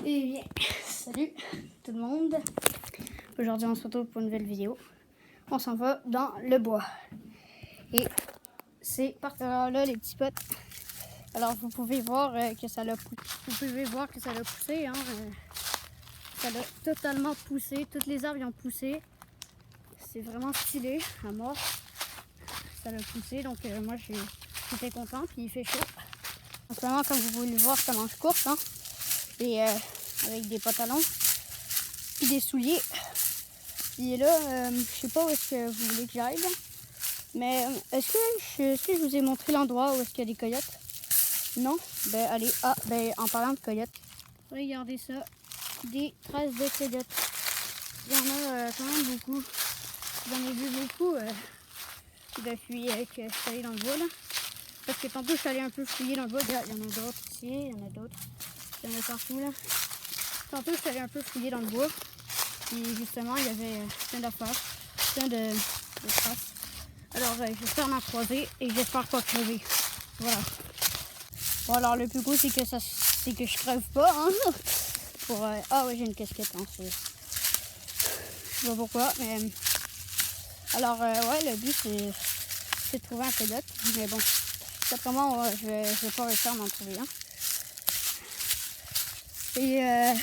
Eh bien, salut tout le monde. Aujourd'hui, on se retrouve pour une nouvelle vidéo. On s'en va dans le bois. Et c'est par là, les petits potes. Alors, vous pouvez voir que ça l'a poussé. Hein, ça l'a totalement poussé. Toutes les arbres y ont poussé. C'est vraiment stylé, à mort. Ça l'a poussé, donc moi, j'étais content. Puis il fait chaud. En ce moment, comme vous pouvez le voir, ça mange course. Hein, et avec des pantalons. Puis des souliers. Puis là, je sais pas où est-ce que vous voulez que j'aille. Mais est-ce que je vous ai montré l'endroit où est-ce qu'il y a des coyotes? Non? Ben allez. Ah, ben en parlant de coyotes. Regardez ça. Des traces de coyotes. Il y en a quand même beaucoup. J'en ai vu beaucoup depuis que je suis allée dans le bois là. Parce que tantôt je suis allée un peu fouiller dans le bois. Il y en a d'autres ici, il y en a d'autres. Il y en a partout là. Tantôt je suis allée un peu fouiller dans le bois. Et justement, il y avait plein d'affaires, plein de traces. Alors, j'espère m'en croiser et j'espère pas crever. Voilà. Bon, alors, le plus cool, c'est que je crève pas. Hein, Ah oui, j'ai une casquette. Hein, je sais pas pourquoi, mais... Alors, ouais, le but, c'est de trouver un coyote. Mais bon, d'après moi, je vais pas réussir à m'en trouver un. Et...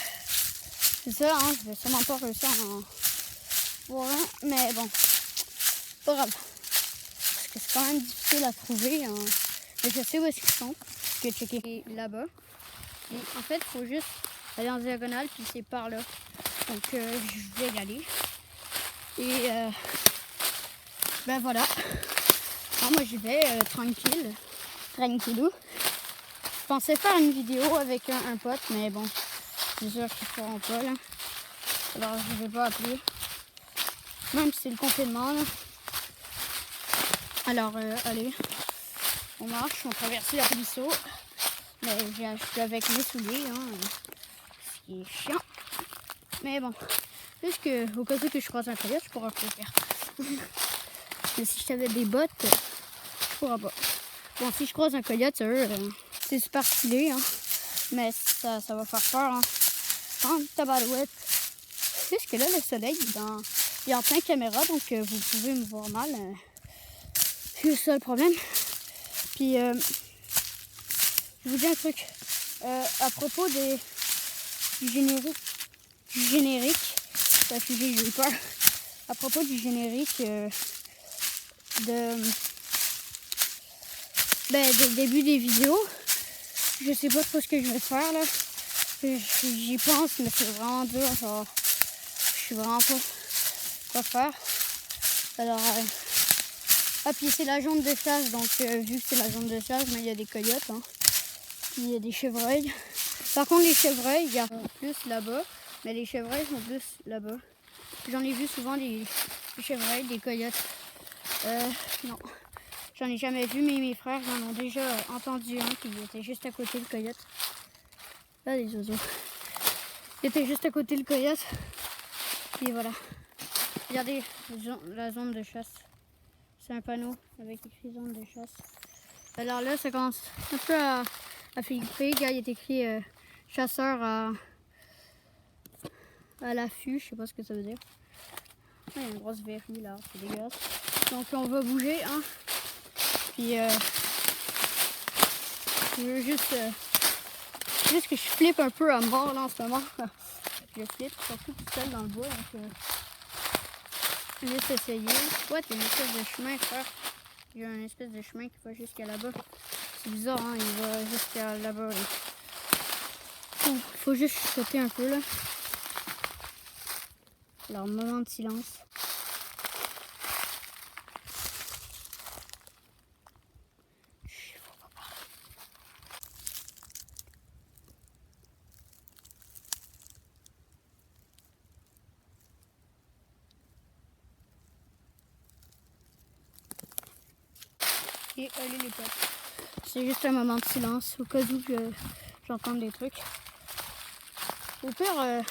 c'est ça, hein, je vais sûrement pas réussir à en voir un, mais bon, pas grave. Parce que c'est quand même difficile à trouver. Hein. Mais je sais où est-ce qu'ils sont. Je vais checker là-bas. Et en fait, il faut juste aller en diagonale, puis c'est par là. Donc, je vais y aller. Et, ben voilà. Alors, moi, j'y vais tranquillou. Je pensais faire une vidéo avec un pote, mais bon, c'est sûr qu'ils ne feront pas, là. Alors, je vais pas appeler. Même si c'est le confinement, là. Alors, allez. On marche, on traverse le ruisseau. Mais je suis avec mes souliers, hein. Ce qui est chiant. Mais bon. Juste que, au cas où que je croise un coyote, je pourrais pas le faire. Mais si j'avais des bottes, je pourrais pas. Bon, si je croise un coyote, c'est super stylé, hein. Mais ça va faire peur, hein. En tabarouette. Juste que là, le soleil, il est en plein caméra, donc vous pouvez me voir mal. C'est ça le problème. Puis, je vous dis un truc. À propos du générique, parce que j'ai eu peur. À propos du générique du début des vidéos, je sais pas trop ce que je vais faire là. J'y pense, mais c'est vraiment dur. Genre, je sais vraiment pas quoi faire. Alors, puis c'est la zone de chasse, donc vu que c'est la zone de chasse, il y a des coyotes, hein. Puis il y a des chevreuils. Par contre, les chevreuils, il y en a plus là-bas, mais les chevreuils sont plus là-bas. J'en ai vu souvent des chevreuils, des coyotes. Non, j'en ai jamais vu, mais mes frères en ont déjà entendu un qui était juste à côté le coyote. Là, les oiseaux. Il était juste à côté le coyote. Et voilà. Regardez la zone de chasse. C'est un panneau avec écrit zone de chasse. Alors là, ça commence un peu à filtrer. Il est écrit chasseur à l'affût. Je sais pas ce que ça veut dire. Il y a une grosse verrue là, c'est dégueulasse. Donc on va bouger, hein. Puis je veux juste que je flippe un peu à mort là en ce moment. Je flippe, surtout tout seul dans le bois. Donc juste essayer. Ouais, t'as une espèce de chemin, frère. Il y a une espèce de chemin qui va jusqu'à là-bas. C'est bizarre, hein, il va jusqu'à là-bas. Bon, faut juste sauter un peu là. Alors, moment de silence. Et allez les potes. C'est juste un moment de silence au cas où j'entends des trucs. Au pire,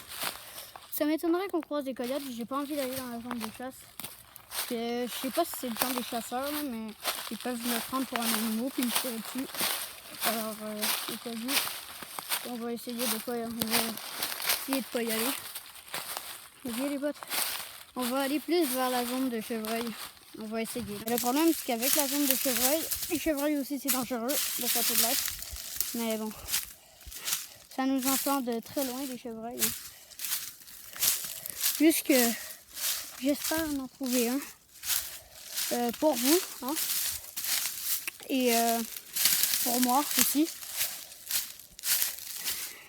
ça m'étonnerait qu'on croise des coyotes. J'ai pas envie d'aller dans la zone de chasse. Je sais pas si c'est le temps des chasseurs, là, mais ils peuvent me prendre pour un animal puis me tirer dessus. Alors, au cas où, on va essayer de pas. essayer de pas y aller. Ok les potes, on va aller plus vers la zone de chevreuil. On va essayer. Le problème c'est qu'avec la zone de chevreuil, les chevreuils aussi c'est dangereux de faire de l'être. Mais bon, ça nous entend de très loin les chevreuils. Hein. Juste que j'espère en trouver un pour vous. Hein. Et pour moi aussi.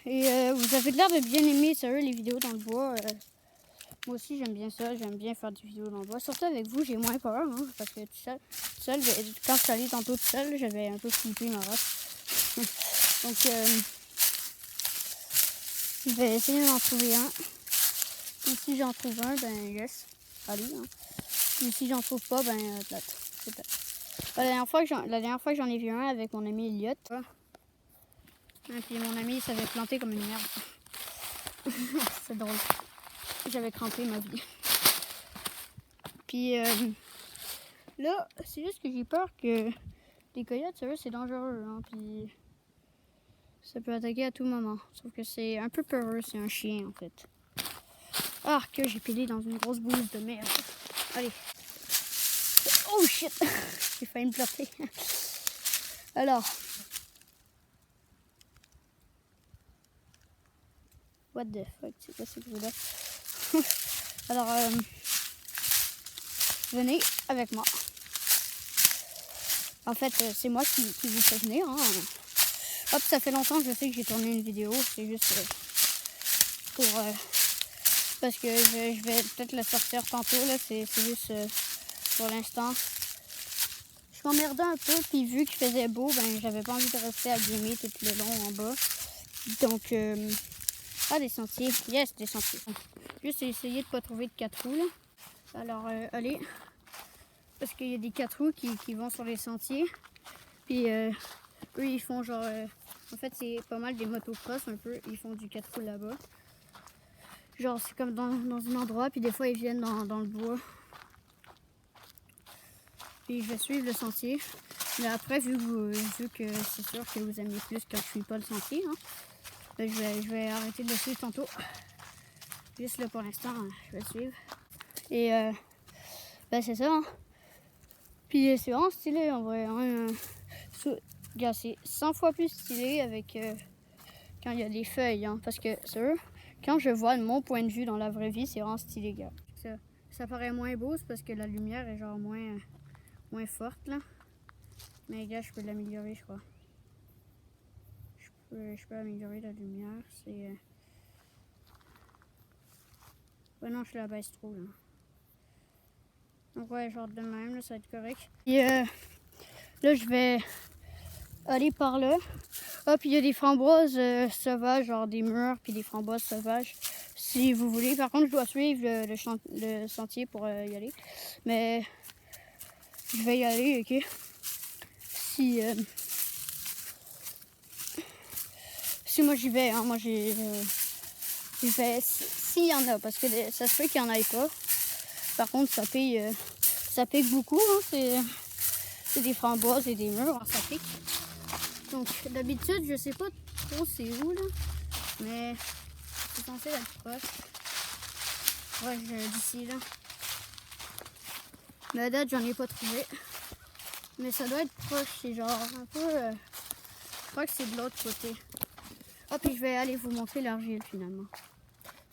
Et vous avez l'air de bien aimer sérieux les vidéos dans le bois. Moi aussi j'aime bien ça, j'aime bien faire des vidéos dans le bois. Surtout avec vous, j'ai moins peur, hein, parce que tout seul, quand je suis allée tantôt tout seul, j'avais un peu flippé ma race. Donc je vais essayer d'en trouver un. Et si j'en trouve un, ben yes, allez. Hein. Et si j'en trouve pas, ben plate. C'est plate. La dernière fois que j'en ai vu un avec mon ami Elliot. Et puis mon ami s'avait planté comme une merde. C'est drôle. J'avais crampé ma vie. Puis là, c'est juste que j'ai peur que les coyotes, sérieux, c'est dangereux. Hein, puis ça peut attaquer à tout moment. Sauf que c'est un peu peureux, c'est un chien en fait. Ah, que j'ai pilé dans une grosse bouse de merde. Allez. Oh shit! J'ai failli me planter. Alors. What the fuck, c'est quoi ce bruit-là? Alors, venez avec moi. En fait, c'est moi qui vous fais venir. Hein. Hop, ça fait longtemps que je sais que j'ai tourné une vidéo. C'est juste pour... parce que je vais peut-être la sortir tantôt. Là, c'est juste pour l'instant. Je m'emmerdais un peu, puis vu qu'il faisait beau, ben j'avais pas envie de rester à gamer tout le long en bas. Donc... ah, des sentiers. Yes, des sentiers. Juste essayer de ne pas trouver de 4 roues. Là. Alors, allez. Parce qu'il y a des 4 roues qui vont sur les sentiers. Puis, eux, ils font genre... en fait, c'est pas mal des motocross un peu. Ils font du 4 roues là-bas. Genre, c'est comme dans un endroit. Puis, des fois, ils viennent dans le bois. Puis, je vais suivre le sentier. Mais après, vu que c'est sûr que vous aimez plus quand je suis pas le sentier, hein, ben, je vais arrêter de le suivre tantôt. Juste là pour l'instant, je vais le suivre. Et ben c'est ça. Hein. Puis c'est vraiment stylé en vrai. Hein. C'est 100 fois plus stylé avec quand il y a des feuilles. Hein, parce que c'est quand je vois de mon point de vue dans la vraie vie, c'est vraiment stylé, gars. Ça paraît moins beau, c'est parce que la lumière est genre moins forte là. Mais gars, je peux l'améliorer, je crois. Je peux améliorer la lumière. C'est... ouais, non, je la baisse trop, là. Donc, ouais, genre de même, là, ça va être correct. Et là, je vais aller par là. Ah, puis il y a des framboises sauvages, genre des mûres, puis des framboises sauvages, si vous voulez. Par contre, je dois suivre le sentier pour y aller. Mais je vais y aller, ok? Si moi j'y vais, hein, moi j'y vais s'il y en a, parce que ça se peut qu'il n'y en ait pas. Par contre, ça pique beaucoup, hein, c'est des framboises et des mûres, hein, ça pique. Donc d'habitude, je sais pas trop c'est où là, mais c'est censé être proche. Ouais, d'ici là. Mais à date, j'en ai pas trouvé. Mais ça doit être proche, c'est genre un peu... je crois que c'est de l'autre côté. Ah, puis je vais aller vous montrer l'argile finalement.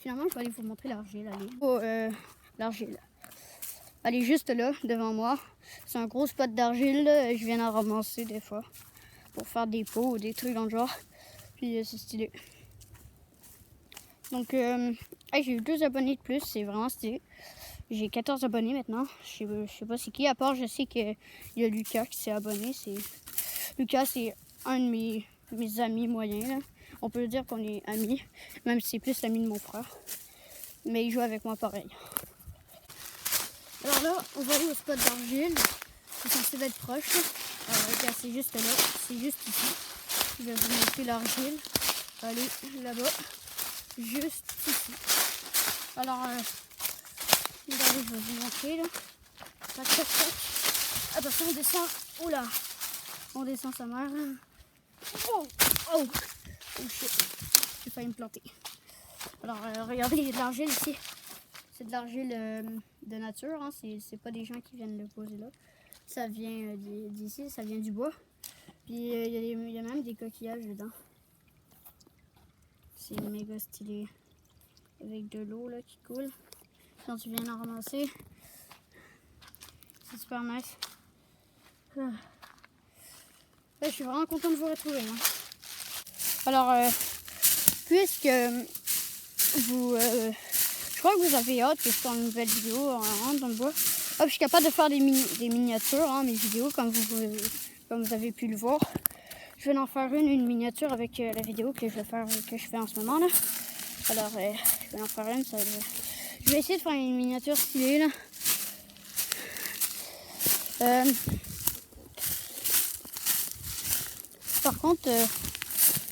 Finalement, je vais aller vous montrer l'argile, allez. Oh, l'argile. Elle est juste là, devant moi. C'est un gros spot d'argile, je viens d'en ramasser des fois. Pour faire des pots ou des trucs dans le genre. Puis c'est stylé. Donc, j'ai eu 2 abonnés de plus, c'est vraiment stylé. J'ai 14 abonnés maintenant. Je sais pas c'est qui, à part je sais qu'il y a Lucas qui s'est abonné. Lucas, c'est un de mes amis moyens, là. On peut dire qu'on est amis, même si c'est plus l'ami de mon frère. Mais il joue avec moi pareil. Alors là, on va aller au spot d'argile. C'est censé être proche. C'est juste là, c'est juste ici. Je vais vous montrer l'argile. Allez, là-bas. Juste ici. Alors, regardez, je vais vous montrer là. Tac, tac, tac. Attention, on descend. Oula, on descend sa mère. Oh, oh, oh shit. J'ai failli me planter. Alors, regardez, il y a de l'argile ici. C'est de l'argile de nature, hein. C'est pas des gens qui viennent le poser là. Ça vient d'ici, ça vient du bois. Puis il y a même des coquillages dedans. C'est méga stylé. Avec de l'eau là qui coule. Quand tu viens en ramasser, c'est super nice. Là, je suis vraiment contente de vous retrouver. Hein. Alors, puisque vous... je crois que vous avez hâte que je fasse une nouvelle vidéo dans le bois. Ah, je suis capable de faire des miniatures, hein, mes vidéos, comme vous avez pu le voir. Je vais en faire une miniature avec la vidéo que je fais en ce moment là. Alors, je vais en faire une. Je vais essayer de faire une miniature stylée là. Par contre,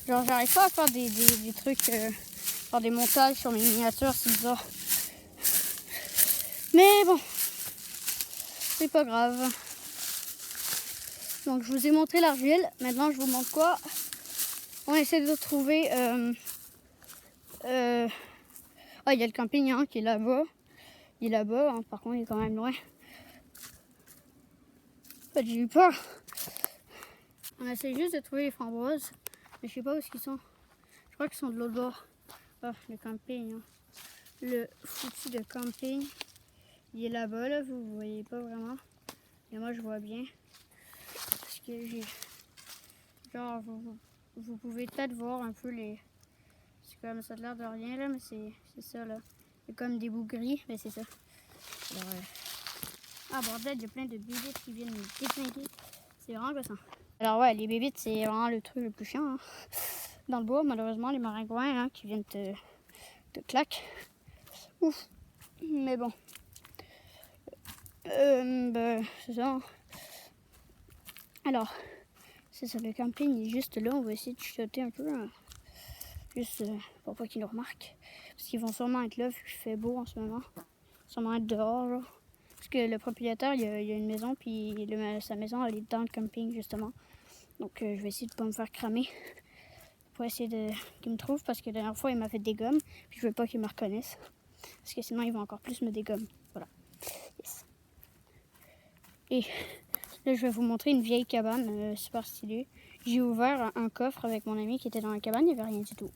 genre j'arrive pas à faire des trucs, faire des montages sur mes miniatures, c'est bizarre. Mais bon, c'est pas grave. Donc je vous ai montré l'argile. Maintenant je vous montre quoi. On essaie de trouver. Ah, il y a le camping hein, qui est là-bas. Il est là-bas. Hein. Par contre, il est quand même loin. En fait, j'ai eu peur. On essaie juste de trouver les framboises. Mais je sais pas où ils sont. Je crois qu'ils sont de l'autre bord. Ah, le camping. Hein. Le foutu de camping. Il est là-bas, là. Vous voyez pas vraiment. Mais moi, je vois bien. Parce que j'ai... Genre, vous pouvez peut-être voir un peu les... C'est comme ça a l'air de rien, là. Mais c'est ça, là. C'est comme des bouts gris. Mais c'est ça. Alors, ah, bordel, il y a plein de bébites qui viennent me dépinguer. C'est vraiment gossant. Alors, ouais, les bébites, c'est vraiment le truc le plus chiant. Hein. Dans le bois, malheureusement, les maringouins hein, qui viennent te claquer. Ouf. Mais bon. Ben, c'est ça. Alors, c'est ça, le camping il est juste là. On va essayer de chuchoter un peu. Hein. Juste pour pas qu'ils nous remarquent. Parce qu'ils vont sûrement être là vu qu'il fait beau en ce moment. Sûrement être dehors, là. Parce que le propriétaire, il y a une maison, puis sa maison, elle est dans le camping, justement. Donc, je vais essayer de ne pas me faire cramer. Pour essayer qu'il me trouve, parce que la dernière fois, il m'a fait des gommes. Puis je veux pas qu'ils me reconnaissent. Parce que sinon, ils vont encore plus me dégommer. Voilà. Yes. Et là, je vais vous montrer une vieille cabane super stylée. J'ai ouvert un coffre avec mon ami qui était dans la cabane, il n'y avait rien du tout.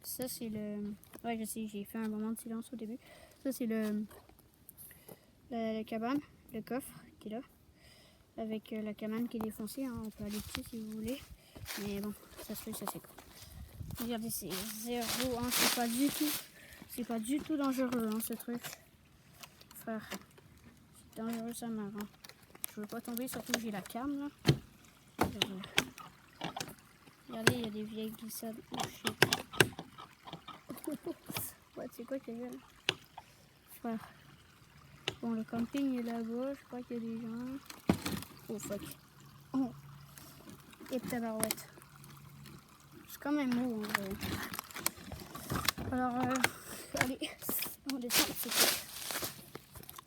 Ça, c'est le... Ouais, je sais, j'ai fait un moment de silence au début. Ça, c'est la cabane, le coffre qui est là. Avec la cabane qui est défoncée. Hein. On peut aller dessus si vous voulez. Mais bon, ça se fait, ça c'est cool. Regardez, c'est zéro. Hein. C'est pas du tout dangereux, hein, ce truc. Frère, c'est dangereux, ça m'a. Hein. Je veux pas tomber, surtout que j'ai la cam là. Regardez, il y a des vieilles glissades. Oh shit. Ouais, c'est quoi qu'il y a là? Frère. Bon, le camping est là-bas. Je crois qu'il y a des gens. Oh fuck. Oh. Et tabarouette. C'est quand même mou. Hein, alors, allez, on descend.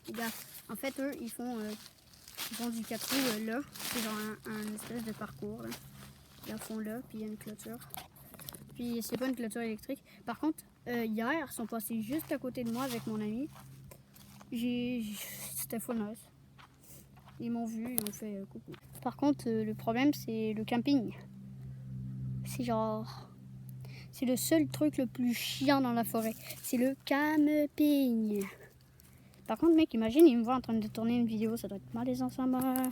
Regarde. En fait, eux, ils font du 4 roues là. C'est genre un espèce de parcours. Là. Ils en font là, puis il y a une clôture. Puis c'est pas une clôture électrique. Par contre, hier, ils sont passés juste à côté de moi avec mon ami. C'était full nice. Ils m'ont vu, ils m'ont fait coucou. Par contre, le problème, c'est le camping. C'est genre... C'est le seul truc le plus chiant dans la forêt. C'est le camping. Par contre, mec, imagine, il me voit en train de tourner une vidéo. Ça doit être malaisant, sa mère.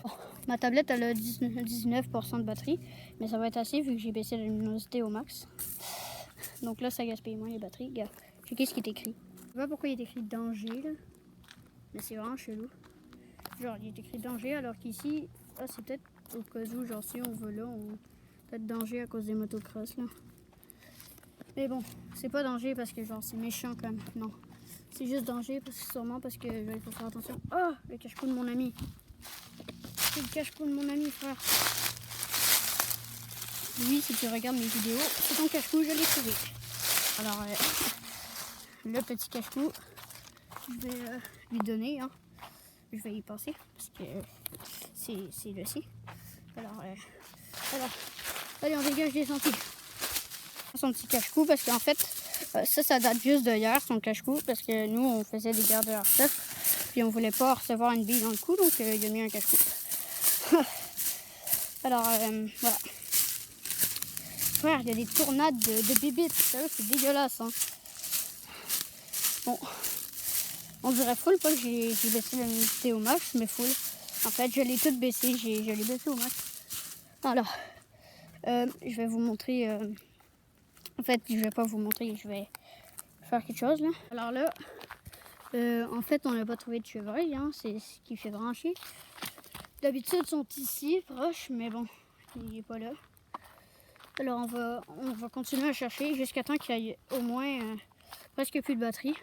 Oh, ma tablette, elle a 19% de batterie. Mais ça va être assez vu que j'ai baissé la luminosité au max. Donc là, ça gaspille moins les batteries. Regarde, checkez ce qui est écrit. Je sais pas pourquoi il est écrit danger, là. Mais c'est vraiment chelou. Genre, il est écrit danger, alors qu'ici, ah, c'est peut-être au cas où, genre, si on va là, on peut-être danger à cause des motocross, là. Mais bon, c'est pas danger parce que, genre, c'est méchant, comme. Non. C'est juste danger, sûrement parce que, il faut faire attention. Oh, le cache-cou de mon ami. C'est le cache-cou de mon ami, frère. Oui, si tu regardes mes vidéos, c'est ton cache-cou, je l'ai trouvé. Alors, le petit cache-cou, je vais lui donner, hein. Je vais y passer parce que c'est le ci. Alors, allez, on dégage des sentiers. Son petit cache-cou parce qu'en fait, ça date juste d'hier, son cache-cou, parce que nous, on faisait des gardes de airsoft, puis on voulait pas recevoir une bille dans le cou, donc il a mis un cache-cou. Alors, voilà. Frère, il y a des tornades de bébites, sérieux, c'est dégueulasse, hein. Bon, on dirait full pas que j'ai baissé la luminosité au max, mais full. En fait, je l'ai toute baissée, je l'ai baissé au max. Alors, je vais vous montrer... en fait, je vais pas vous montrer, je vais faire quelque chose, là. Alors là, en fait, on n'a pas trouvé de chevreuil, hein, c'est ce qui fait brancher. D'habitude, ils sont ici, proches, mais bon, il n'est pas là. Alors, on va continuer à chercher jusqu'à temps qu'il y ait au moins presque plus de batterie.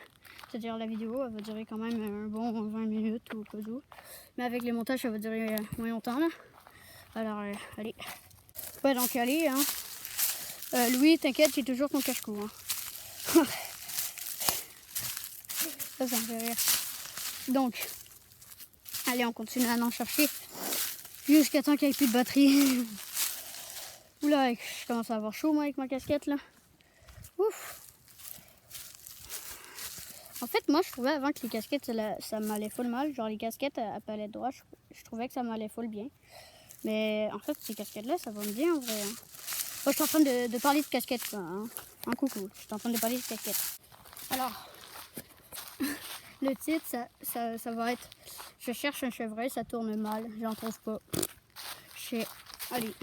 C'est-à-dire, la vidéo, elle va durer quand même un bon 20 minutes ou pas où. Mais avec les montages, ça va durer moins longtemps, là. Alors, allez. Ouais, donc, allez, hein. Louis, t'inquiète, j'ai toujours ton cache-cou, hein. Ça me fait rire. Donc, allez, on continue à en chercher jusqu'à temps qu'il n'y ait plus de batterie. Oula, je commence à avoir chaud, moi, avec ma casquette, là. Ouf. En fait, moi, je trouvais avant que les casquettes, ça m'allait full mal. Genre, les casquettes à palette droite, je trouvais que ça m'allait full bien. Mais en fait, ces casquettes-là, ça va me bien, en vrai. Hein. Moi, je suis en train de parler de casquettes, quoi. Hein. Un coucou, je suis en train de parler de casquettes. Alors, le titre, ça va être « Je cherche un chevreuil, ça tourne mal, j'en trouve pas. » Allez.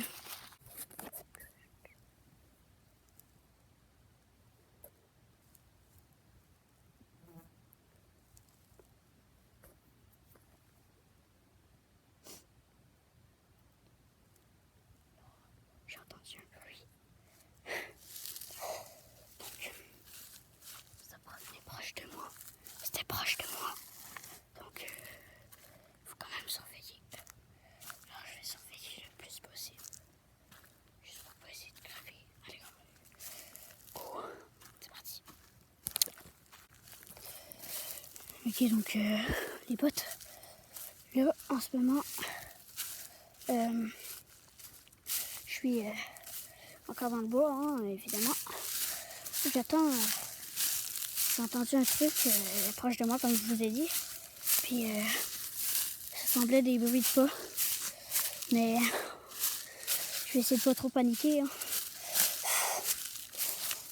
J'ai entendu un bruit. Donc, ça provenait proche de moi. C'était proche de moi. Donc, faut quand même surveiller. Alors, je vais surveiller le plus possible. Juste pour pas essayer de graver. Allez, go. C'est parti. Ok, donc, les bottes. Là, en ce moment, je suis encore dans le bois, hein, évidemment. J'attends. J'ai entendu un truc proche de moi, comme je vous ai dit. Puis, ça semblait des bruits de pas. Mais je vais essayer de pas trop paniquer. Hein.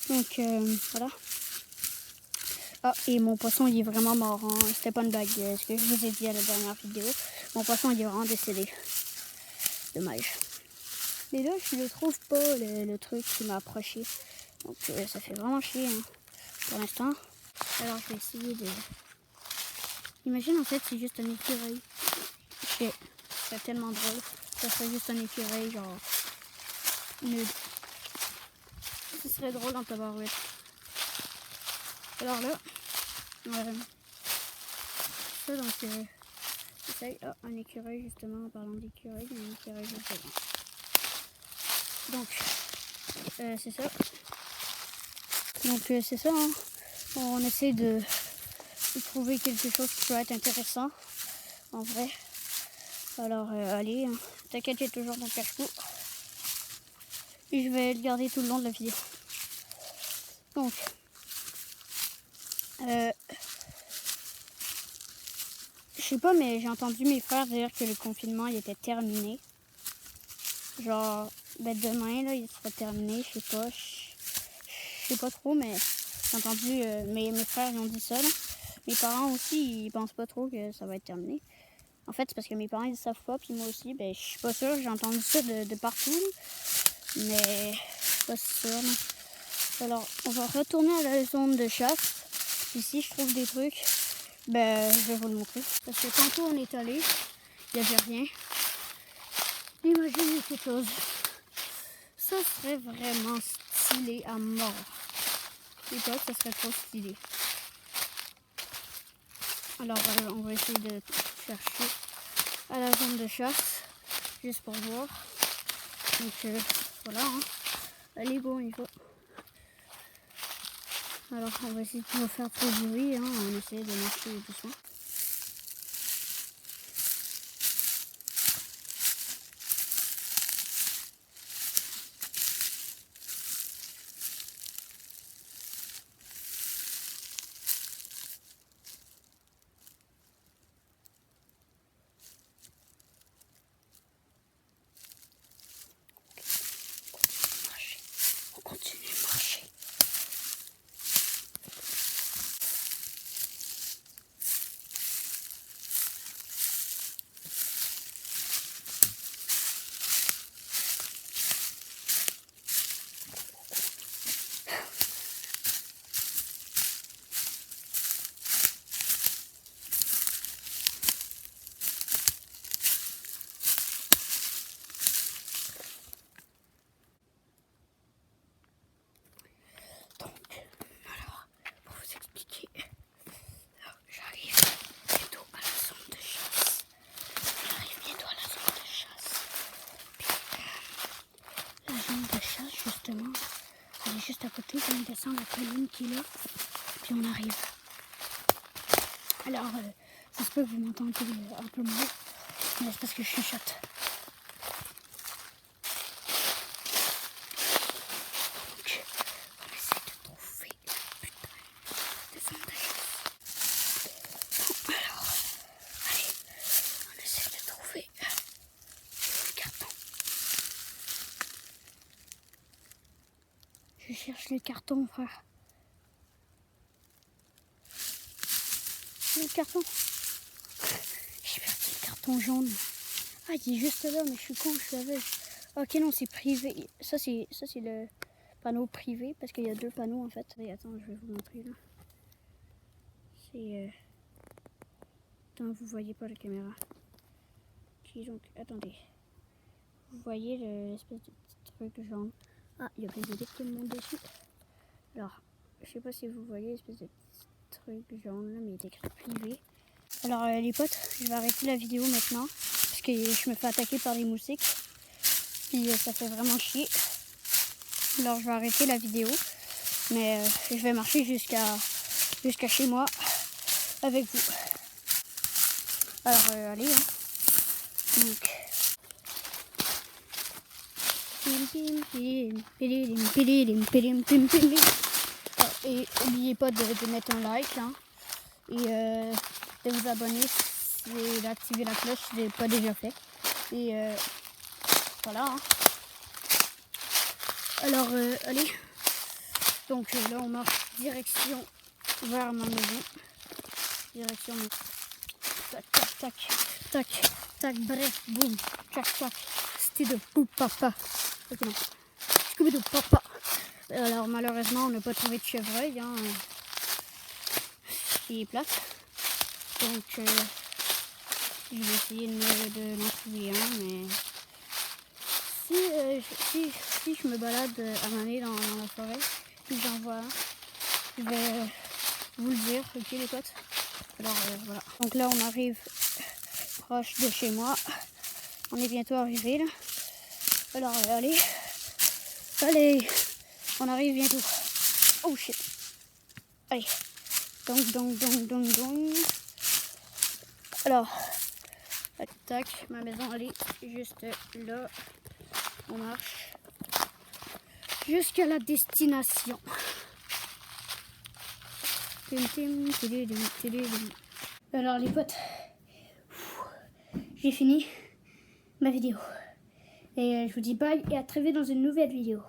Donc, voilà. Ah, et mon poisson, il est vraiment mort. Hein. C'était pas une blague, ce que je vous ai dit à la dernière vidéo. Mon poisson, il est vraiment décédé. Dommage. Mais là, je ne trouve pas le truc qui m'a approché. Donc, ça fait vraiment chier hein, pour l'instant. Alors, je vais essayer de... Imagine, en fait, c'est juste un écureuil. C'est tellement drôle. Ça serait juste un écureuil, genre... nul. Ce serait drôle en tabarouette. Alors là... ça, donc... j'essaye... Ah, un écureuil, justement, en parlant d'écureuil. Un écureuil, je sais pas. Donc... c'est ça. Donc, c'est ça, hein. On essaie de trouver quelque chose qui peut être intéressant, en vrai. Alors, allez, hein. T'inquiète, j'ai toujours mon cache-cou. Et je vais le garder tout le long de la vidéo. Donc, je sais pas, mais j'ai entendu mes frères dire que le confinement, il était terminé. Genre, ben demain, là, il sera terminé, je sais pas trop, mais j'ai entendu, mes frères, ils ont dit ça, là. Mes parents aussi, ils pensent pas trop que ça va être terminé. En fait, c'est parce que mes parents, ils savent pas, puis moi aussi, ben, je suis pas sûre, j'ai entendu ça de partout, là. Mais je suis pas sûre, là. Alors, on va retourner à la zone de chasse. Puis si je trouve des trucs, ben, je vais vous le montrer. Parce que tantôt, on est allé, il n'y avait rien. Imaginez quelque chose. Ça serait vraiment stylé à mort. Et pas, ça serait trop stylé. Alors, on va essayer de chercher à la zone de chasse, juste pour voir. Donc, voilà. Hein. Allez, go, on y va. Alors, on va essayer de pas faire trop de bruit. Hein. On essaie de marcher doucement. descend la colline qui est là, puis on arrive. Alors, ça se peut que vous m'entendez un peu mal, mais c'est parce que je chuchote. Donc, on essaie de trouver le putain de fondation. Bon, alors, allez, on essaie de trouver le carton. Je cherche le carton, frère. Le carton. J'ai perdu le carton jaune. Ah, il est juste là, mais je suis con, je suis aveugle. Ok, non, c'est privé. Ça, c'est le panneau privé, parce qu'il y a 2 panneaux, en fait. Et attends, je vais vous montrer, là. C'est... Attends, vous voyez pas la caméra. Ok, donc, attendez. Vous voyez l'espèce de petit truc jaune. Ah, il y a des élites qui me montent dessus. Alors, je sais pas si vous voyez l'espèce de petit truc jaune, là, mais il est écrit privé. Alors, les potes, je vais arrêter la vidéo maintenant, parce que je me fais attaquer par des moustiques. Puis ça fait vraiment chier. Alors, je vais arrêter la vidéo, mais je vais marcher jusqu'à chez moi avec vous. Alors, allez, hein. Donc... Et n'oubliez pas de mettre un like, hein, et de vous abonner et d'activer la cloche si ce n'est pas déjà fait. Et voilà. Hein. Alors, allez. Donc là, on marche direction vers ma maison. Direction. Tac, tac, tac, tac, tac, bref, boum, tac, tac. C'était de pou papa. Ok, non. Scooby-Doo papa. Alors, malheureusement, on n'a pas trouvé de chevreuil, hein. Qui est plate. Donc, je vais essayer de m'en trouver un, mais si je me balade à m'amener dans la forêt, puis j'en vois un, je vais vous le dire, ok les potes. Alors voilà. Donc là on arrive proche de chez moi. On est bientôt arrivé là. Alors allez, on arrive bientôt. Oh shit. Allez. Donc. Alors, tac, ma maison elle est juste là. On marche jusqu'à la destination. Alors les potes, j'ai fini ma vidéo. Et je vous dis bye et à très vite dans une nouvelle vidéo.